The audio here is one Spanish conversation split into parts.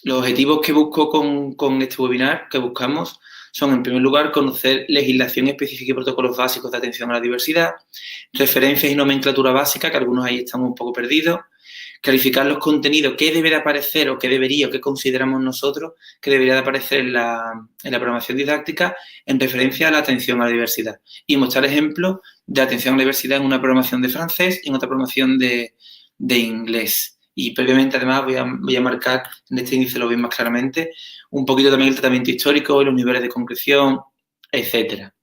Los objetivos que busco con este webinar, que buscamos, son, en primer lugar, conocer legislación específica y protocolos básicos de atención a la diversidad, referencias y nomenclatura básica, que algunos ahí estamos un poco perdidos, clarificar los contenidos, qué debe de aparecer o qué debería o qué consideramos nosotros que debería de aparecer en la programación didáctica en referencia a la atención a la diversidad y mostrar ejemplos de atención a la diversidad en una programación de francés y en otra programación de inglés. Y previamente, además, voy a marcar, en este índice lo veis más claramente, un poquito también el tratamiento histórico, los niveles de concreción, etcétera.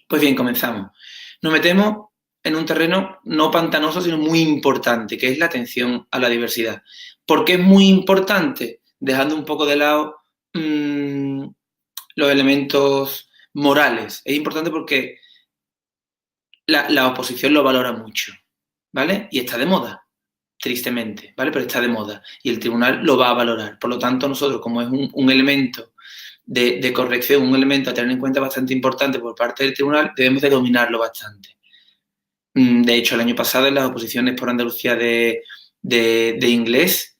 Pues bien, comenzamos. Nos metemos en un terreno no pantanoso, sino muy importante, que es la atención a la diversidad. ¿Por qué es muy importante? Dejando un poco de lado los elementos morales. Es importante porque la oposición lo valora mucho, ¿vale? Y está de moda, tristemente, ¿vale? Pero está de moda y el tribunal lo va a valorar. Por lo tanto, nosotros, como es un elemento de corrección, un elemento a tener en cuenta bastante importante por parte del tribunal, debemos de dominarlo bastante. De hecho, el año pasado en las oposiciones por Andalucía de inglés,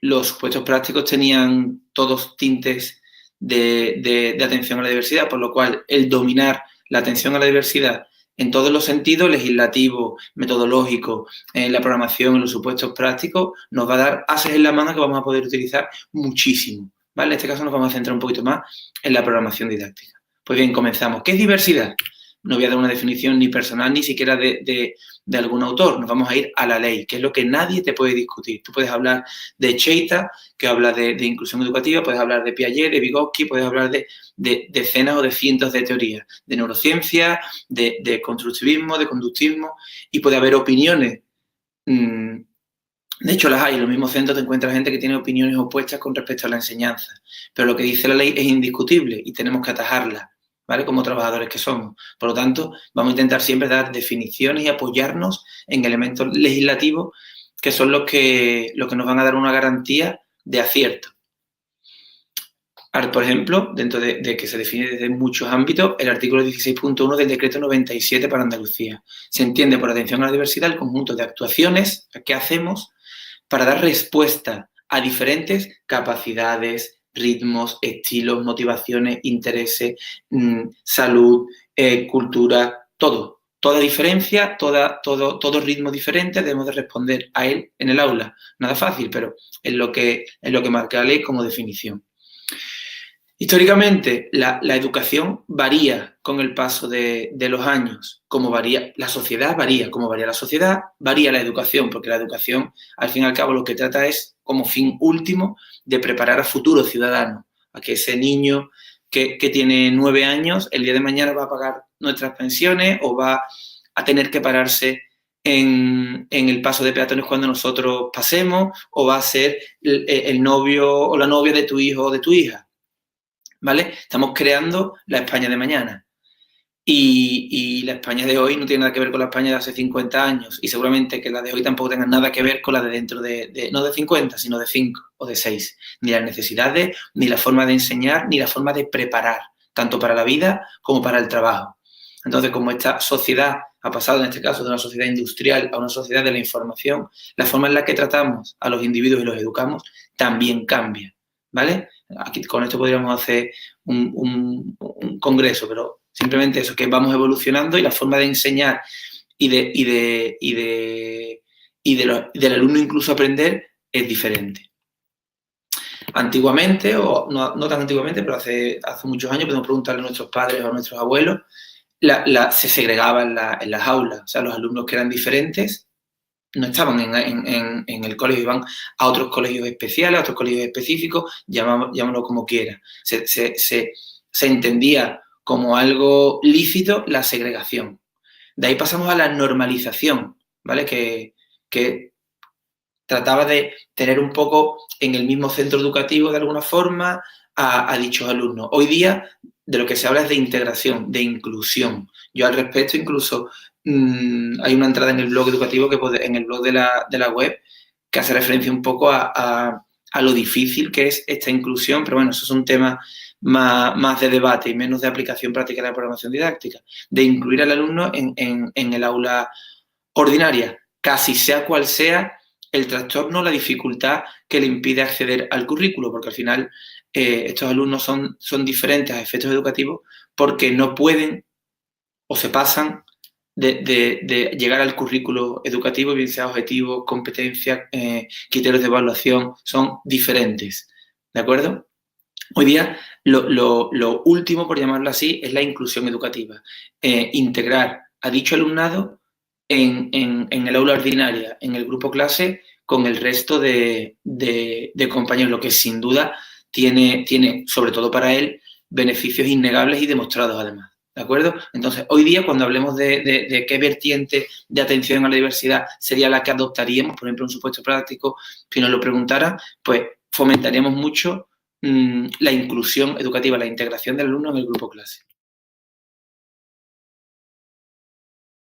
los supuestos prácticos tenían todos tintes de atención a la diversidad, por lo cual el dominar la atención a la diversidad en todos los sentidos, legislativo, metodológico, en la programación, en los supuestos prácticos, nos va a dar ases en la manga que vamos a poder utilizar muchísimo, ¿vale? En este caso nos vamos a centrar un poquito más en la programación didáctica. Pues bien, comenzamos. ¿Qué es diversidad? No voy a dar una definición ni personal ni siquiera de algún autor. Nos vamos a ir a la ley, que es lo que nadie te puede discutir. Tú puedes hablar de Cheita, que habla de inclusión educativa, puedes hablar de Piaget, de Vygotsky, puedes hablar de decenas o de cientos de teorías, de neurociencia, de constructivismo, de conductismo, y puede haber opiniones. De hecho, las hay. En los mismos centros te encuentras gente que tiene opiniones opuestas con respecto a la enseñanza. Pero lo que dice la ley es indiscutible y tenemos que atajarla, ¿vale? Como trabajadores que somos. Por lo tanto, vamos a intentar siempre dar definiciones y apoyarnos en elementos legislativos que son los que nos van a dar una garantía de acierto. Por ejemplo, dentro de que se define desde muchos ámbitos, el artículo 16.1 del decreto 97 para Andalucía. Se entiende por atención a la diversidad el conjunto de actuaciones que hacemos para dar respuesta a diferentes capacidades, ritmos, estilos, motivaciones, intereses, salud, cultura, todo. Toda diferencia, todo ritmo diferente, debemos de responder a él en el aula. Nada fácil, pero es lo que marca la ley como definición. Históricamente, la educación varía con el paso de los años. Como varía la sociedad, como varía la sociedad, varía la educación, porque la educación, al fin y al cabo, lo que trata es, como fin último, de preparar a futuros ciudadanos, a que ese niño que tiene 9 años, el día de mañana va a pagar nuestras pensiones o va a tener que pararse en el paso de peatones cuando nosotros pasemos, o va a ser el novio o la novia de tu hijo o de tu hija. ¿Vale? Estamos creando la España de mañana. Y la España de hoy no tiene nada que ver con la España de hace 50 años. Y seguramente que la de hoy tampoco tenga nada que ver con la de dentro no de 50, sino de 5 o de 6. Ni las necesidades, ni la forma de enseñar, ni la forma de preparar, tanto para la vida como para el trabajo. Entonces, como esta sociedad ha pasado, en este caso, de una sociedad industrial a una sociedad de la información, la forma en la que tratamos a los individuos y los educamos también cambia, ¿vale? Aquí con esto podríamos hacer un congreso, pero simplemente eso, que vamos evolucionando y la forma de enseñar y del alumno incluso aprender es diferente. Antiguamente, o no tan antiguamente, pero hace muchos años, podemos preguntarle a nuestros padres o a nuestros abuelos, se segregaba en las aulas. O sea, los alumnos que eran diferentes no estaban en el colegio, iban a otros colegios especiales, a otros colegios específicos, llámalo como quiera. Se entendía como algo lícito la segregación. De ahí pasamos a la normalización, ¿vale? Que trataba de tener un poco en el mismo centro educativo, de alguna forma, a dichos alumnos. Hoy día, de lo que se habla es de integración, de inclusión. Yo al respecto incluso hay una entrada en el blog educativo, en el blog de la web, que hace referencia un poco a lo difícil que es esta inclusión, pero bueno, eso es un tema más de debate y menos de aplicación práctica de la programación didáctica, de incluir al alumno en el aula ordinaria, casi sea cual sea el trastorno o la dificultad que le impide acceder al currículo, porque al final estos alumnos son diferentes a efectos educativos porque no pueden o se pasan de llegar al currículo educativo, bien sea objetivos, competencias, criterios de evaluación, son diferentes. ¿De acuerdo? Hoy día lo último, por llamarlo así, es la inclusión educativa. Integrar a dicho alumnado en el aula ordinaria, en el grupo clase, con el resto de compañeros, lo que sin duda tiene, sobre todo para él, beneficios innegables y demostrados además. ¿De acuerdo? Entonces, hoy día, cuando hablemos de qué vertiente de atención a la diversidad sería la que adoptaríamos, por ejemplo, un supuesto práctico, si nos lo preguntara, pues fomentaríamos mucho la inclusión educativa, la integración del alumno en el grupo clase.